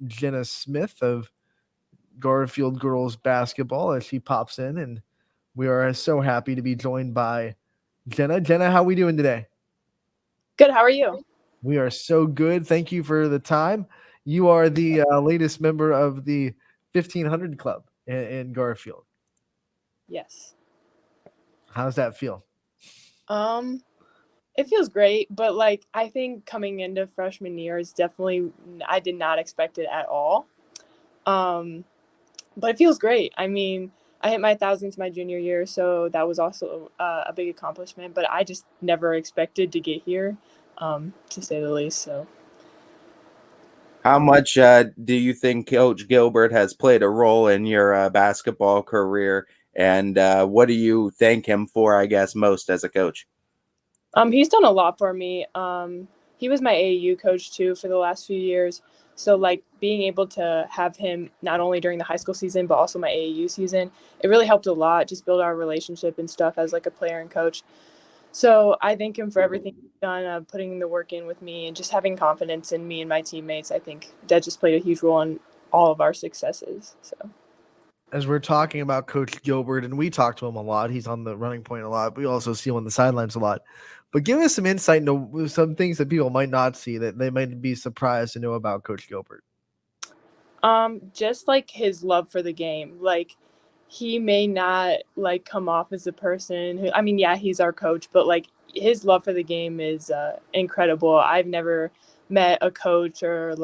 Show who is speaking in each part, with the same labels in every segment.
Speaker 1: Jenna Smith of Garfield girls basketball as she pops in, and we are so happy to be joined by Jenna. Jenna, how are we doing today?
Speaker 2: Good. How are you?
Speaker 1: We are so good. Thank you for the time. You are the latest member of the 1500 Club in Garfield.
Speaker 2: Yes.
Speaker 1: How's that feel?
Speaker 2: Um, it feels great, but I think coming into freshman year is definitely I did not expect it at all. Um, but it feels great. I mean, I hit my thousands my junior year, so that was also a big accomplishment. But I just never expected to get here, to say the least. So,
Speaker 3: How much do you think Coach Gilbert has played a role in your basketball career? And what do you thank him for, I guess, most as a coach?
Speaker 2: he's done a lot for me. He was my AAU coach too for the last few years. So being able to have him not only during the high school season but also my AAU season, it really helped a lot. Just build our relationship and stuff as a player and coach. So I thank him for everything he's done, putting the work in with me and just having confidence in me and my teammates. I think that just played a huge role in all of our successes. So.
Speaker 1: As we're talking about Coach Gilbert, and we talk to him a lot, he's on the running point a lot. We also see him on the sidelines a lot. But give us some insight into some things that people might not see that they might be surprised to know about Coach Gilbert.
Speaker 2: Just his love for the game. He may not come off as a person who, I mean, yeah, he's our coach, but his love for the game is incredible. I've never met a coach or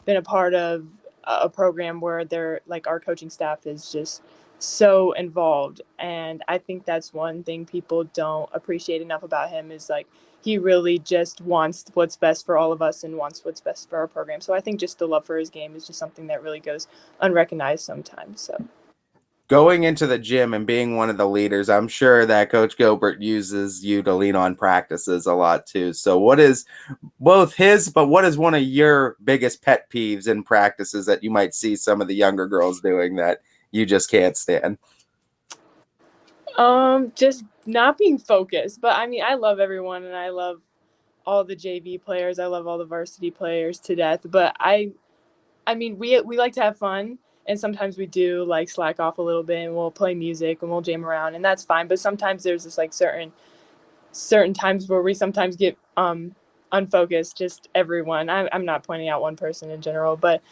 Speaker 2: been a part of a program where they're our coaching staff is just so involved, and I think that's one thing people don't appreciate enough about him is he really just wants what's best for all of us and wants what's best for our program. So I think just the love for his game is just something that really goes unrecognized sometimes. So
Speaker 3: Going into the gym and being one of the leaders, I'm sure that Coach Gilbert uses you to lean on practices a lot too. So, what is both his, but what is one of your biggest pet peeves in practices that you might see some of the younger girls doing that you just can't stand?
Speaker 2: just not being focused. But I mean, I love everyone and I love all the JV players. I love all the varsity players to death. But I mean, we like to have fun, and sometimes we do slack off a little bit, and we'll play music and we'll jam around, and that's fine. But sometimes there's this certain times where we sometimes get unfocused. Just everyone. I'm not pointing out one person in general, but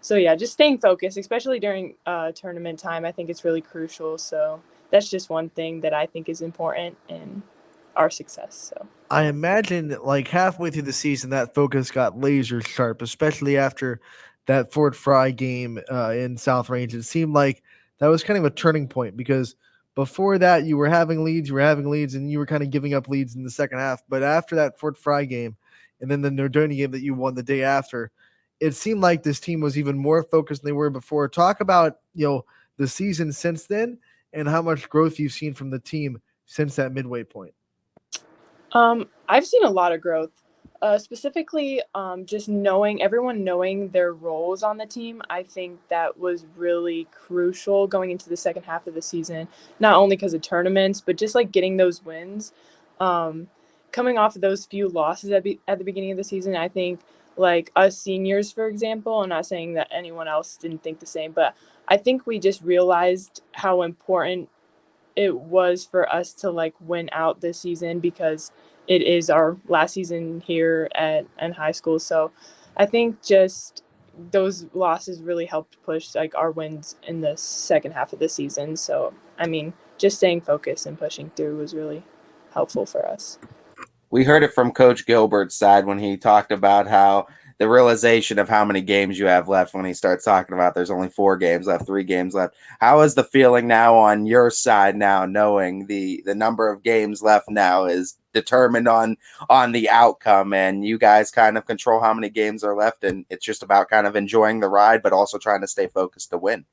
Speaker 2: so yeah, just staying focused, especially during tournament time. I think it's really crucial. So that's just one thing that I think is important in our success. So.
Speaker 1: I imagine like halfway through the season, that focus got laser sharp, especially after that Fort Fry game in South Range. It seemed like that was kind of a turning point because before that, you were having leads, and you were kind of giving up leads in the second half. But after that Fort Fry game, and then the Nordoni game that you won the day after, it seemed like this team was even more focused than they were before. Talk about the season since then and how much growth you've seen from the team since that midway point.
Speaker 2: I've seen a lot of growth, specifically just everyone knowing their roles on the team. I think that was really crucial going into the second half of the season, not only because of tournaments, but just getting those wins. Um, Coming off of those few losses at the beginning of the season, I think us seniors, for example, I'm not saying that anyone else didn't think the same, but I think we just realized how important it was for us to win out this season because it is our last season here at in high school. So I think just those losses really helped push our wins in the second half of the season. So I mean, just staying focused and pushing through was really helpful for us.
Speaker 3: We heard it from Coach Gilbert's side when he talked about how the realization of how many games you have left when he starts talking about there's only 4 games left, 3 games left. How is the feeling now on your side now, knowing the number of games left now is determined on the outcome, and you guys kind of control how many games are left, and it's just about kind of enjoying the ride, but also trying to stay focused to win?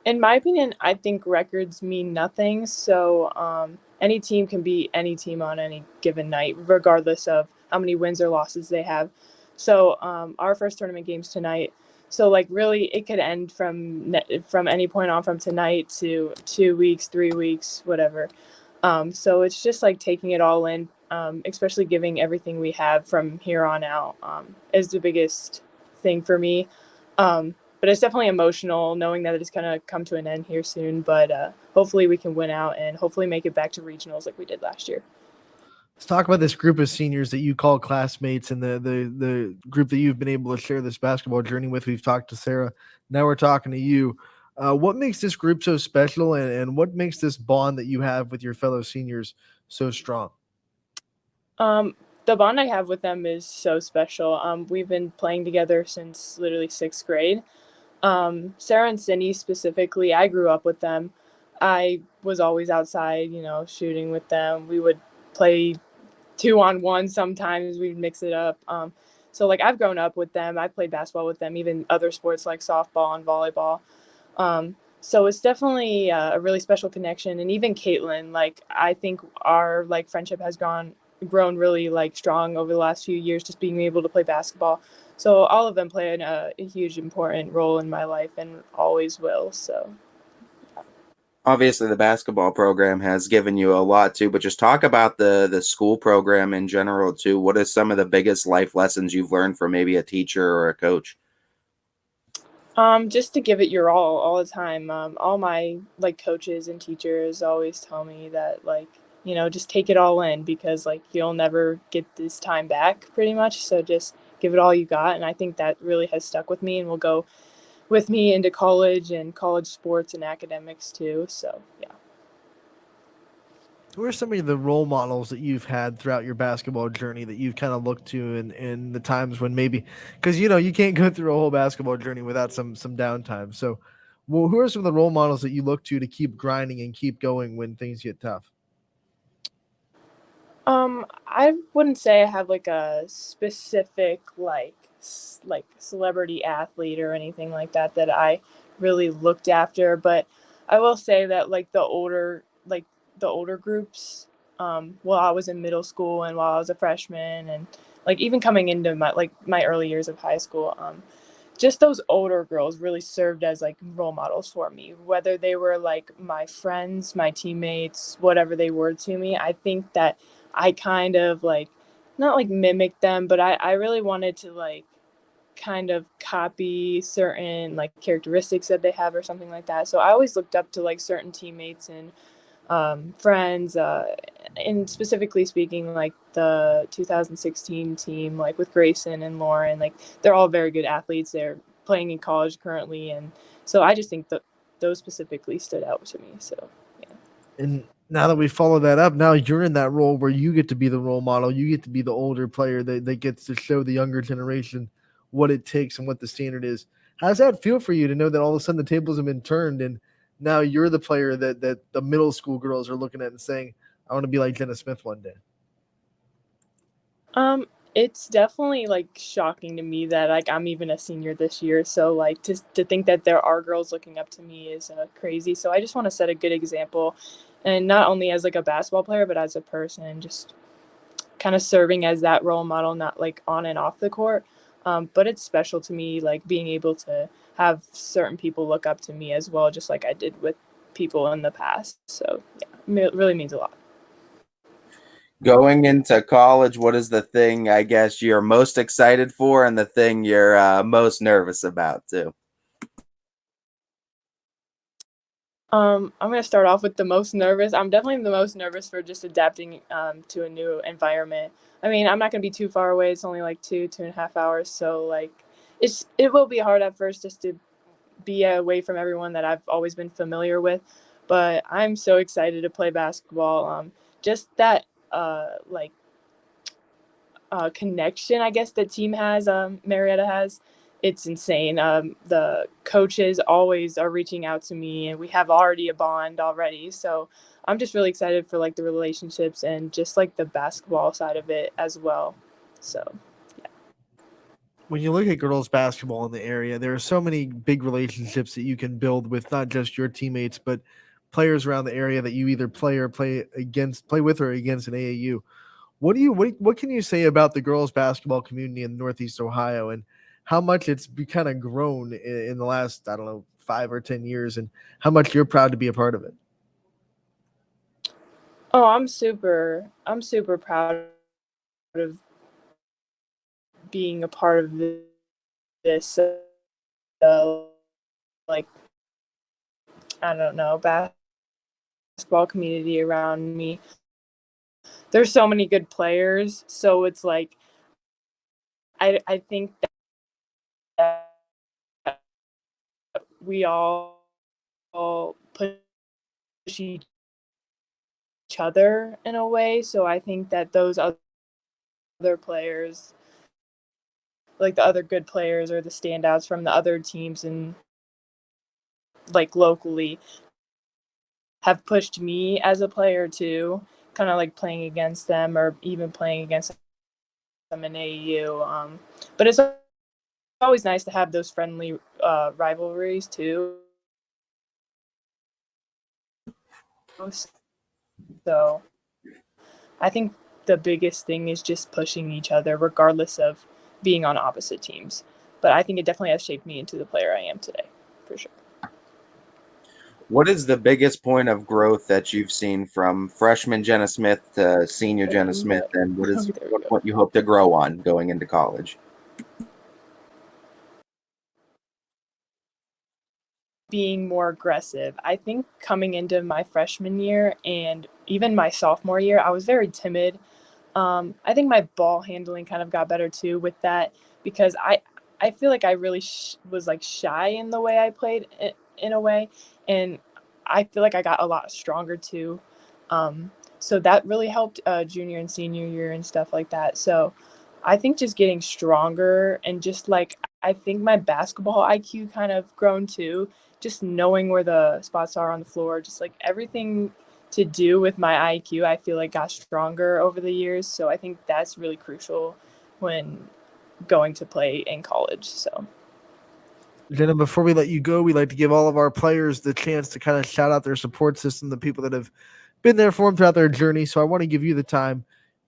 Speaker 2: In my opinion, I think records mean nothing. So any team can beat any team on any given night, regardless of how many wins or losses they have. So our first tournament game's tonight. So really, it could end from any point on from tonight to 2 weeks, 3 weeks, whatever. So it's just taking it all in, especially giving everything we have from here on out is the biggest thing for me. But it's definitely emotional knowing that it's going to come to an end here soon. But hopefully we can win out and hopefully make it back to regionals like we did last year.
Speaker 1: Let's talk about this group of seniors that you call classmates and the group that you've been able to share this basketball journey with. We've talked to Sarah. Now we're talking to you. What makes this group so special, and what makes this bond that you have with your fellow seniors so strong?
Speaker 2: The bond I have with them is so special. We've been playing together since literally 6th grade. Sarah and Cindy specifically, I grew up with them. I was always outside, shooting with them. We would play 2-on-1 sometimes. We'd mix it up. So like I've grown up with them. I've played basketball with them, even other sports like softball and volleyball. So it's definitely a really special connection. And even Caitlin, like I think our like friendship has grown really like strong over the last few years, just being able to play basketball. So all of them play a huge important role in my life and always will. So
Speaker 3: Obviously the basketball program has given you a lot too, but just talk about the school program in general too. What are some of the biggest life lessons you've learned from maybe a teacher or a coach?
Speaker 2: just to give it your all the time. All my like coaches and teachers always tell me that like, just take it all in because like you'll never get this time back pretty much. So just give it all you got. And I think that really has stuck with me and will go with me into college and college sports and academics too. So yeah.
Speaker 1: Who are some of the role models that you've had throughout your basketball journey that you've kind of looked to in the times when maybe because you can't go through a whole basketball journey without some downtime. So, well, who are some of the role models that you look to keep grinding and keep going when things get tough?
Speaker 2: I wouldn't say I have like a specific like celebrity athlete or anything like that that I really looked after, but I will say that like the older groups, while I was in middle school and while I was a freshman and like even coming into my early years of high school, just those older girls really served as like role models for me, whether they were like my friends, my teammates, whatever they were to me. I think that I kind of like not like mimic them, but I really wanted to like kind of copy certain like characteristics that they have or something like that. So I always looked up to like certain teammates and friends, and specifically speaking, like the 2016 team, like with Grayson and Lauren, like they're all very good athletes. They're playing in college currently, and so I just think that those specifically stood out to me. So yeah.
Speaker 1: And now that we follow that up, now you're in that role where you get to be the role model. You get to be the older player that gets to show the younger generation what it takes and what the standard is. How does that feel for you to know that all of a sudden the tables have been turned and now you're the player that the middle school girls are looking at and saying, I want to be like Jenna Smith one day?
Speaker 2: It's definitely like shocking to me that like I'm even a senior this year. So like to think that there are girls looking up to me is crazy. So I just want to set a good example, and not only as like a basketball player, but as a person, just kind of serving as that role model, not like on and off the court. But it's special to me, like being able to have certain people look up to me as well, just like I did with people in the past. So yeah, it really means a lot.
Speaker 3: Going into college, what is the thing I guess you're most excited for and the thing you're most nervous about too?
Speaker 2: I'm gonna start off with the most nervous. I'm definitely the most nervous for just adapting to a new environment. I mean, I'm not gonna be too far away. It's only like 2.5 hours, so like it will be hard at first just to be away from everyone that I've always been familiar with. But I'm so excited to play basketball. Just that like connection, I guess the team has, Marietta has. It's insane. The coaches always are reaching out to me, and we have already a bond already. So I'm just really excited for like the relationships and just like the basketball side of it as well. So
Speaker 1: When you look at girls basketball in the area, there are so many big relationships that you can build with not just your teammates, but players around the area that you either play with or against in AAU. What can you say about the girls basketball community in Northeast Ohio and how much it's kind of grown in the last, I don't know, 5 or 10 years, and how much you're proud to be a part of it?
Speaker 2: oh, I'm super proud of being a part of this like, I don't know, basketball community around me. There's so many good players, so it's like I think that we all push each other in a way. So I think that those other players, like the other good players or the standouts from the other teams and like locally, have pushed me as a player too, kind of like playing against them or even playing against them in AAU. But it's always nice to have those friendly rivalries too. So I think the biggest thing is just pushing each other, regardless of being on opposite teams. But I think it definitely has shaped me into the player I am today, for sure.
Speaker 3: What is the biggest point of growth that you've seen from freshman Jenna Smith to senior Jenna Smith, and what you hope to grow on going into college?
Speaker 2: Being more aggressive. I think coming into my freshman year and even my sophomore year, I was very timid. I think my ball handling kind of got better too with that because I feel like I really was like shy in the way I played in a way, and I feel like I got a lot stronger too. So that really helped junior and senior year and stuff like that. So I think just getting stronger and just like I think my basketball IQ kind of grown too. Just knowing where the spots are on the floor, just like everything to do with my IQ, I feel like got stronger over the years. So I think that's really crucial when going to play in college. So
Speaker 1: Jenna, before we let you go, we like to give all of our players the chance to kind of shout out their support system, the people that have been there for them throughout their journey. So I want to give you the time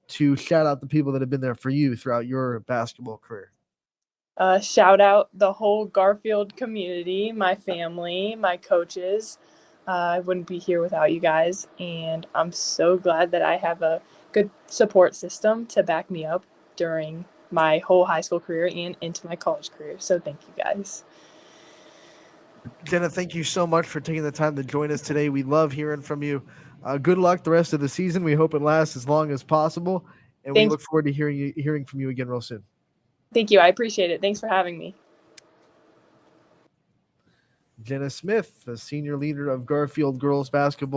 Speaker 1: to shout out the people that have been there for you throughout your basketball career.
Speaker 2: shout out the whole Garfield community, my family, my coaches. I wouldn't be here without you guys. And I'm so glad that I have a good support system to back me up during my whole high school career and into my college career. So thank you guys.
Speaker 1: Jenna, thank you so much for taking the time to join us today. We love hearing from you. Good luck the rest of the season. We hope it lasts as long as possible, and we look forward to hearing from you again real soon.
Speaker 2: Thank you. I appreciate it. Thanks for having me.
Speaker 1: Jenna Smith, the senior leader of Garfield girls basketball.